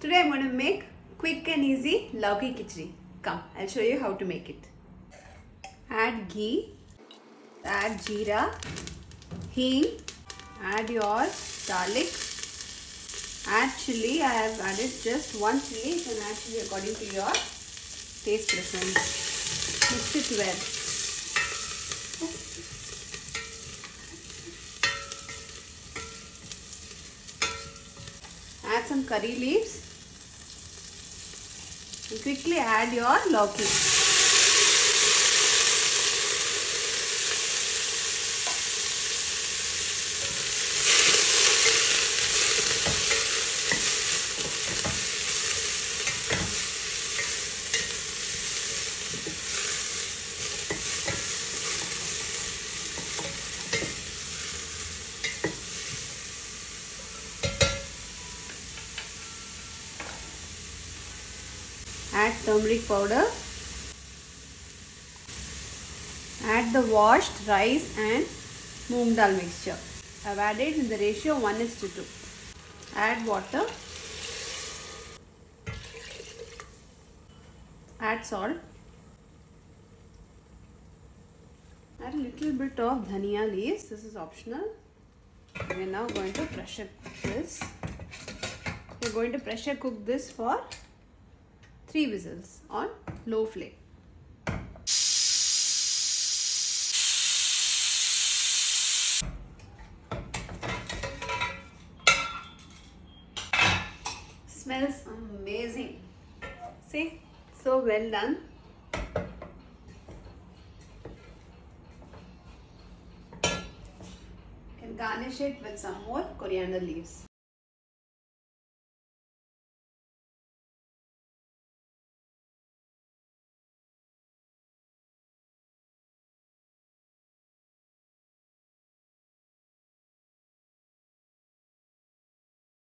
Today I'm going to make quick and easy Lauki Khichdi. Come, I'll show you how to make it. Add ghee, add jeera, hing, add your garlic, add chilli. I have added just one chilli. You can add chilli according to your taste preference. Mix it well. Add some curry leaves and quickly add your lauki. Add turmeric powder. Add the washed rice and moong dal mixture. I have added in the ratio 1:2. Add water. Add salt. Add a little bit of dhania leaves. This is optional. We are now going to pressure cook this. We are going to pressure cook this for 3 whistles on low flame. Smells amazing. See, so well done. You can garnish it with some more coriander leaves.